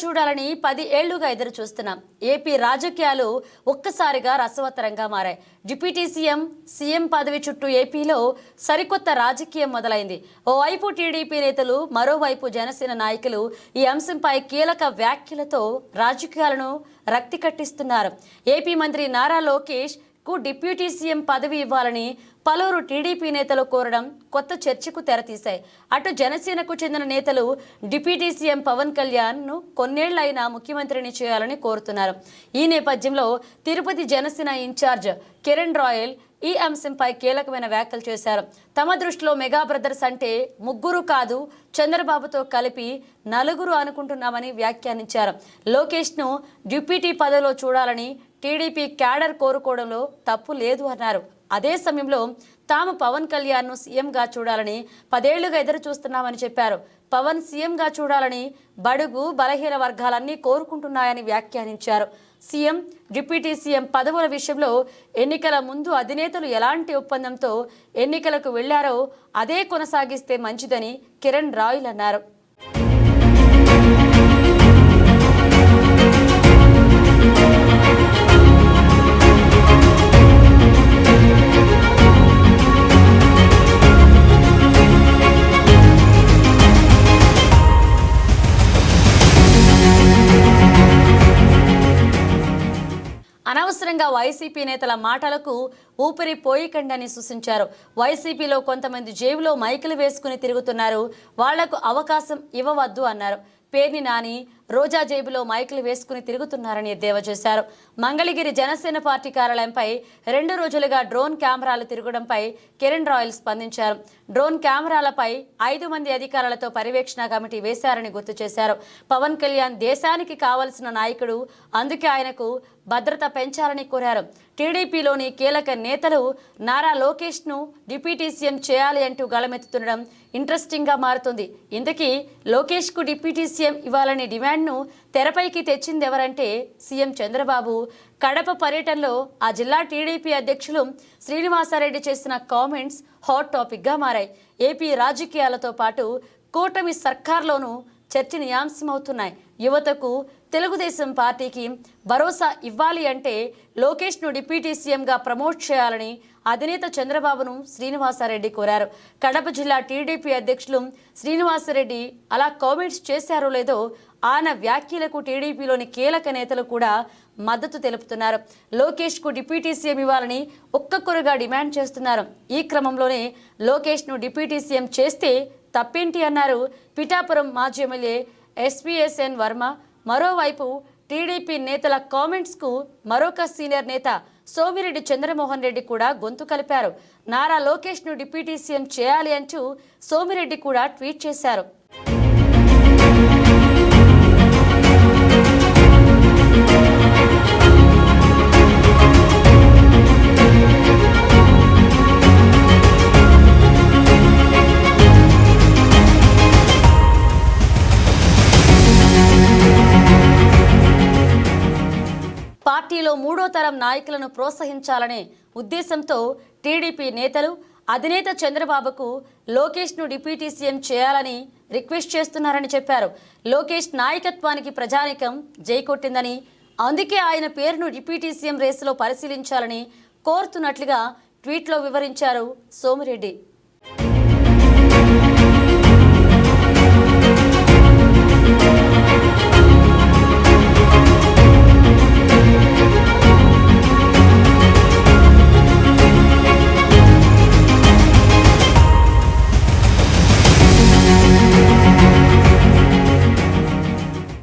చూడాలని 10 ఏళ్లుగా ఎదురు చూస్తున్నాం. ఏపీ రాజకీయాలు ఒక్కసారిగా రసవత్తరంగా మారాయి. డిప్యూటీ సీఎం పదవి చుట్టూ ఏపీలో సరికొత్త రాజకీయం మొదలైంది. ఓవైపు టీడీపీ నేతలు, మరోవైపు జనసేన నాయకులు ఈ అంశంపై కీలక వ్యాఖ్యలతో రాజకీయాలను రక్తి కట్టిస్తున్నారు. ఏపీ మంత్రి నారా లోకేష్ కు డిప్యూటీ సీఎం పదవి ఇవ్వాలని పలువురు టీడీపీ నేతలు కోరడం కొత్త చర్చకు తెరతీశాయి. అటు జనసేనకు చెందిన నేతలు డిప్యూటీ సీఎం పవన్ కళ్యాణ్ను కొన్నేళ్లైనా ముఖ్యమంత్రిని చేయాలని కోరుతున్నారు. ఈ నేపథ్యంలో తిరుపతి జనసేన ఇన్ఛార్జ్ కిరణ్ రాయల్ ఈ అంశంపై కీలకమైన వ్యాఖ్యలు చేశారు. తమ దృష్టిలో మెగా బ్రదర్స్ అంటే ముగ్గురు కాదు, చంద్రబాబుతో కలిపి నలుగురు అనుకుంటున్నామని వ్యాఖ్యానించారు. లోకేష్ను డిప్యూటీ పదవిలో చూడాలని టీడీపీ క్యాడర్ కోరుకోవడంలో తప్పు లేదు అన్నారు. అదే సమయంలో తాము పవన్ కళ్యాణ్ను సీఎంగా చూడాలని 10 ఏళ్లుగా ఎదురు చూస్తున్నామని చెప్పారు. పవన్ సీఎంగా చూడాలని బడుగు బలహీన వర్గాలన్నీ కోరుకుంటున్నాయని వ్యాఖ్యానించారు. సీఎం, డిప్యూటీ సీఎం పదవుల విషయంలో ఎన్నికల ముందు అధినేతలు ఎలాంటి ఒప్పందంతో ఎన్నికలకు వెళ్లారో అదే కొనసాగిస్తే మంచిదని కిరణ్ రాయల్ అన్నారు. అనవసరంగా వైసీపీ నేతల మాటలకు ఊపిరి పోయికండని సూచించారు. వైసీపీలో కొంతమంది జేబులో మైకులు వేసుకుని తిరుగుతున్నారు, వాళ్లకు అవకాశం ఇవ్వవద్దు అన్నారు. పేర్ని నాని, రోజా జేబులో మైకులు వేసుకుని తిరుగుతున్నారని ఎద్దేవా చేశారు. మంగళగిరి జనసేన పార్టీ కార్యాలయంపై 2 రోజులుగా డ్రోన్ కెమెరాలు తిరగడంపై కిరణ్ రాయల్ స్పందించారు. డ్రోన్ కెమెరాలపై 5 మంది అధికారులతో పర్యవేక్షణ కమిటీ వేశారని గుర్తు చేశారు. పవన్ కళ్యాణ్ దేశానికి కావలసిన నాయకుడు, అందుకే ఆయనకు భద్రత పెంచాలని కోరారు. టీడీపీలోని కీలక నేతలు నారా లోకేష్ను డిప్యూటీ సీఎం చేయాలి అంటూ గళమెత్తుతుండడం ఇంట్రెస్టింగ్గా మారుతుంది. ఇంతకీ లోకేష్కు డిప్యూటీ సీఎం ఇవ్వాలని డిమాండ్ను తెరపైకి తెచ్చింది ఎవరంటే సీఎం చంద్రబాబు. కడప పర్యటనలో ఆ జిల్లా టీడీపీ అధ్యక్షులు శ్రీనివాసరెడ్డి చేసిన కామెంట్స్ హాట్ టాపిక్గా మారాయి. ఏపీ రాజకీయాలతో పాటు కూటమి సర్కార్లోనూ చర్చనీయాంశమవుతున్నాయి. యువతకు, తెలుగుదేశం పార్టీకి భరోసా ఇవ్వాలి అంటే లోకేష్ను డిప్యూటీ సీఎంగా ప్రమోట్ చేయాలని అధినేత చంద్రబాబును శ్రీనివాసరెడ్డి కోరారు. కడప జిల్లా టీడీపీ అధ్యక్షులు శ్రీనివాసరెడ్డి అలా కామెంట్స్ చేశారో లేదో ఆయన వ్యాఖ్యలకు టీడీపీలోని కీలక నేతలు కూడా మద్దతు తెలుపుతున్నారు. లోకేష్కు డిప్యూటీ సీఎం ఇవ్వాలని ఒక్కొక్కరుగా డిమాండ్ చేస్తున్నారు. ఈ క్రమంలోనే లోకేష్ను డిప్యూటీ సీఎం చేస్తే తప్పేంటి అన్నారు పిఠాపురం మాజీ ఎమ్మెల్యే ఎస్వీఎస్ఎన్ వర్మ. మరోవైపు టీడీపీ నేతల కామెంట్స్కు మరొక సీనియర్ నేత సోమిరెడ్డి చంద్రమోహన్ రెడ్డి కూడా గొంతు కలిపారు. నారా లోకేష్ను డిప్యూటీ సీఎం చేయాలి అంటూ సోమిరెడ్డి కూడా ట్వీట్ చేశారు. పార్టీలో 3వ తరం నాయకులను ప్రోత్సహించాలనే ఉద్దేశంతో టీడీపీ నేతలు అధినేత చంద్రబాబుకు లోకేష్ను డిప్యూటీ సీఎం చేయాలని రిక్వెస్ట్ చేస్తున్నారని చెప్పారు. లోకేష్ నాయకత్వానికి ప్రజానికం జై కొట్టిందని, అందుకే ఆయన పేరును డిప్యూటీ సీఎం రేసులో పరిశీలించాలని కోరుతున్నట్లుగా ట్వీట్లో వివరించారు సోమిరెడ్డి.